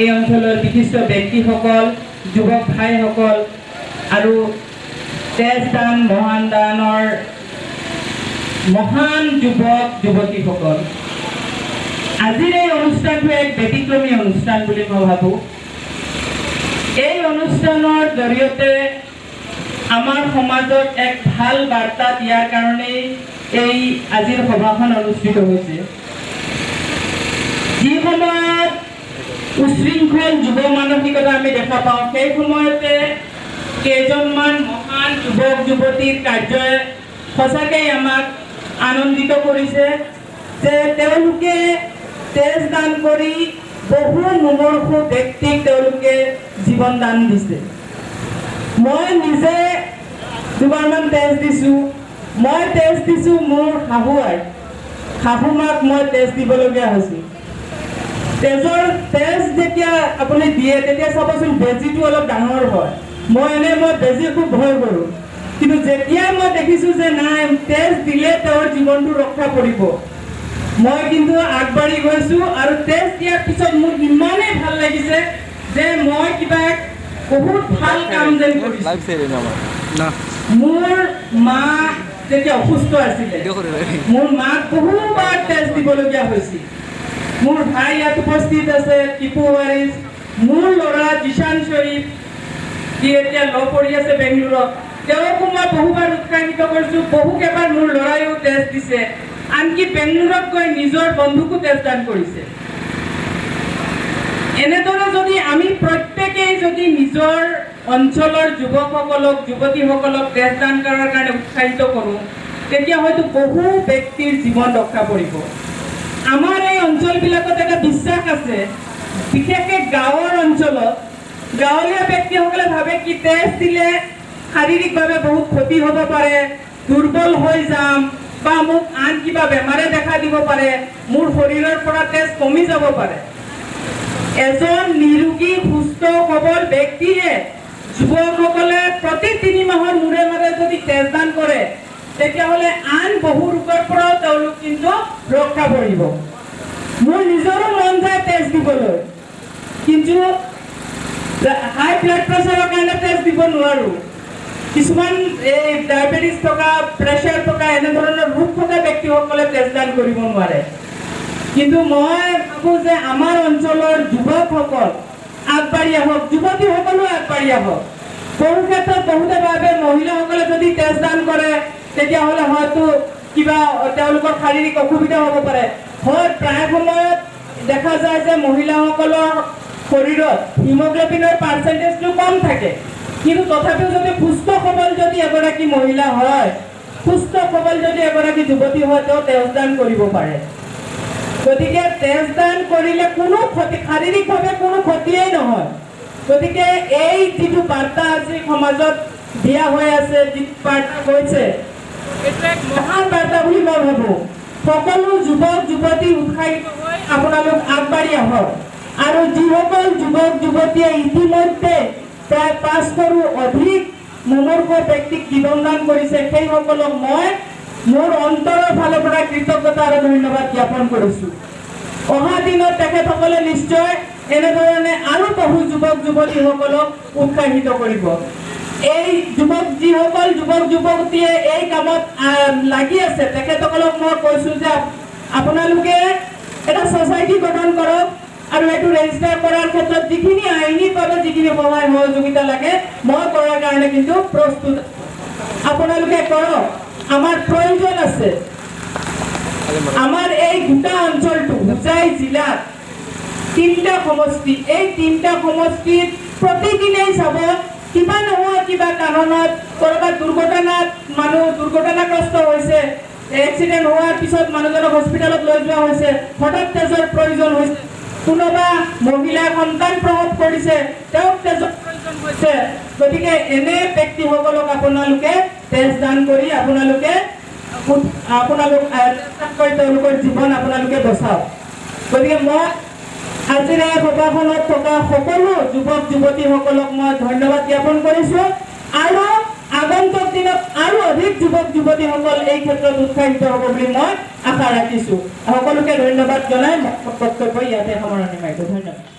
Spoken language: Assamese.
এই অঞ্চলৰ বিশিষ্ট ব্যক্তিসকল, যুৱক ভাইসকল আৰু তেজদান মহান দানৰ মহান যুৱক যুৱতীসকল, আজিৰ এই অনুষ্ঠানটো এক ব্যতিক্ৰমী অনুষ্ঠান বুলি মই ভাবোঁ। এই অনুষ্ঠানৰ জৰিয়তে আমাৰ সমাজত এক ভাল বাৰ্তা দিয়াৰ কাৰণেই এই আজিৰ সভাখন অনুষ্ঠিত হৈছে। যি সময়ত উশৃংখল যুৱ মানসিকতা আমি দেখা পাওঁ, সেই সময়তে কেইজনমান মহান যুৱক যুৱতীৰ কাৰ্যই সঁচাকৈ আমাক আনন্দিত কৰিছে যে তেওঁলোকে তেজ দান কৰি বহু মুমূৰ্ষু ব্যক্তিক তেওঁলোকে জীৱন দান দিছে। মই নিজে দুবাৰমান তেজ দিছোঁ। মই তেজ দিছোঁ মোৰ শাহু মাক মই তেজ দিবলগীয়া হৈছিল। তেজ যেতিয়া আপুনি দিয়ে তেতিয়া চাবচোন বেজীটো অলপ ডাঙৰ হয়। মই বেজী খুব ভয় কৰোঁ, কিন্তু যেতিয়া মই দেখিছোঁ যে নাই তেজ দিলে তেওঁৰ জীৱনটো ৰক্ষা পৰিব, মই কিন্তু আগবাঢ়ি গৈছোঁ। আৰু তেজ দিয়াৰ পিছত মোৰ ইমানেই ভাল লাগিছে যে মই কিবা বহুত ভাল কাম যেন কৰিছোঁ। মোৰ মা যেতিয়া অসুস্থ আছিলে, মোৰ মাক বহুবাৰ তেজ দিবলগীয়া হৈছিল। মোৰ ভাই ইয়াত উপস্থিত আছে, টিপু ৱাৰিছ, মোৰ ল'ৰা জিশান শ্বৰীফ, যি এতিয়া ল পঢ়ি আছে বেংগলোৰত, তেওঁকো মই বহুবাৰ উৎসাহিত কৰিছোঁ। বহুকেইবাৰ মোৰ ল'ৰাইও তেজ দিছে, আনকি বেংগলোৰত গৈ নিজৰ বন্ধুকো তেজ দান কৰিছে। এনেদৰে যদি আমি প্ৰত্যেকেই যদি নিজৰ অঞ্চলৰ যুৱকসকলক যুৱতীসকলক তেজ দান কৰাৰ কাৰণে উৎসাহিত কৰোঁ, তেতিয়া হয়তো বহু ব্যক্তিৰ জীৱন ৰক্ষা পৰিব। আমাৰ এই অঞ্চলবিলাকত এটা বিশ্বাস আছে, বিশেষকৈ গাঁৱৰ অঞ্চলত গাঁৱলীয়া ব্যক্তিসকলে ভাবে কি তেজ দিলে শাৰীৰিকভাৱে বহুত ক্ষতি হ'ব পাৰে, দুৰ্বল হৈ যাম, বা মোক আন কিবা বেমাৰে দেখা দিব পাৰে, মোৰ শৰীৰৰ পৰা তেজ কমি যাব পাৰে। এজন নিৰোগী সুস্থ সবল ব্যক্তিয়ে যুৱকসকলে প্ৰতি 3 মাহৰ মূৰে মূৰে যদি তেজ দান কৰে, তেতিয়াহ'লে আন বহু ৰোগৰ পৰাও তেওঁলোক কিন্তু ৰক্ষা পৰিব। মোৰ নিজৰো মন যায় তেজ দিবলৈ, কিন্তু হাই ব্লাড প্ৰেছাৰৰ কাৰণে তেজ দিব নোৱাৰোঁ। কিছুমান এই ডায়েবেটিছ থকা, প্ৰেছাৰ থকা, এনেধৰণৰ ৰোগ থকা ব্যক্তিসকলে তেজ দান কৰিব নোৱাৰে। কিন্তু মই ভাবোঁ যে আমাৰ অঞ্চলৰ যুৱকসকল আগবাঢ়ি আহক, যুৱতীসকলো আগবাঢ়ি আহক। বহু ক্ষেত্ৰত বহুতে ভাবে মহিলাসকলে যদি তেজ দান কৰে তেতিয়াহ'লে হয়তো কিবা তেওঁলোকৰ শাৰীৰিক অসুবিধা হ'ব পাৰে। হয়, প্ৰায় সময়ত দেখা যায় যে মহিলাসকলৰ শৰীৰত হিমোগ্ল'বিনৰ পাৰ্চেণ্টেজটো কম থাকে, কিন্তু তথাপিও যদি সুস্থ সবল যদি এগৰাকী মহিলা হয়, সুস্থ সবল যদি এগৰাকী যুৱতী হয়, তেওঁ তেজ দান কৰিব পাৰে। গতিকে তেজ দান কৰিলে কোনো ক্ষতি, শাৰীৰিকভাৱে কোনো ক্ষতিয়েই নহয়। গতিকে এই যিটো বাৰ্তা আজি সমাজত দিয়া হৈ আছে, যিটো বাৰ্তা গৈছে, এইটো এক মহান বাৰ্তা বুলি মই ভাবোঁ। সকলো যুৱক যুৱতী উৎসাহিত হৈ আপোনালোক আগবাঢ়ি আহক। আৰু যিসকল যুৱক যুৱতীয়ে ইতিমধ্যে প্ৰায় 500ৰো অধিক মুমূৰ্ষু ব্যক্তিক জীৱন দান কৰিছে, সেইসকলক মই মোৰ অন্তৰৰ ফালৰ পৰা কৃতজ্ঞতা আৰু ধন্যবাদ জ্ঞাপন কৰিছোঁ। অহা দিনত তেখেতসকলে নিশ্চয় এনেধৰণে আৰু বহু যুৱক যুৱতীসকলক উৎসাহিত কৰিব। এই যিসকল যুৱক যুৱতীয়ে এই কামত লাগি আছে, তেখেতসকলক মই কৈছোঁ যে আপোনালোকে এটা ছ'চাইটি গঠন কৰক আৰু এইটো ৰেজিষ্টাৰ কৰাৰ ক্ষেত্ৰত যিখিনি আইনীভাৱে যিখিনি সহায় সহযোগিতা লাগে মই কৰাৰ কাৰণে কিন্তু প্ৰস্তুত। আপোনালোকে কৰক, আমাৰ প্ৰয়োজন আছে। আমাৰ এই গোটা অঞ্চলটো হোজাই জিলাত 3টা সমষ্টি, এই 3টা সমষ্টিত প্ৰতিদিনেই চাব কিবা নহয় কিবা কাৰণত ক'ৰবাত মানুহ দুৰ্ঘটনাগ্ৰস্ত হৈছে, এক্সিডেণ্ট হোৱাৰ পিছত মানুহজনক হস্পিটেলত লৈ যোৱা হৈছে, হঠাৎ তেজৰ প্ৰয়োজন হৈছে, কোনোবা মহিলা সন্তান প্ৰসৱ কৰিছে, তেওঁক তেজৰ প্ৰয়োজন হৈছে। গতিকে এনে ব্যক্তিসকলক আপোনালোকে তেজ দান কৰি তেওঁলোকৰ জীৱন আপোনালোকে বচাওক। গতিকে মই আজিৰ এই সভাখনত থকা সকলো যুৱক যুৱতীসকলক মই ধন্যবাদ জ্ঞাপন কৰিছোঁ। আৰু আগন্তুক দিনত আৰু অধিক যুৱক যুৱতীসকল এই ক্ষেত্ৰত উৎসাহিত হ'ব বুলি মই আশা ৰাখিছোঁ। সকলোকে ধন্যবাদ জনাই বক্তব্য ইয়াতে সামৰণি মাৰিছোঁ। ধন্যবাদ।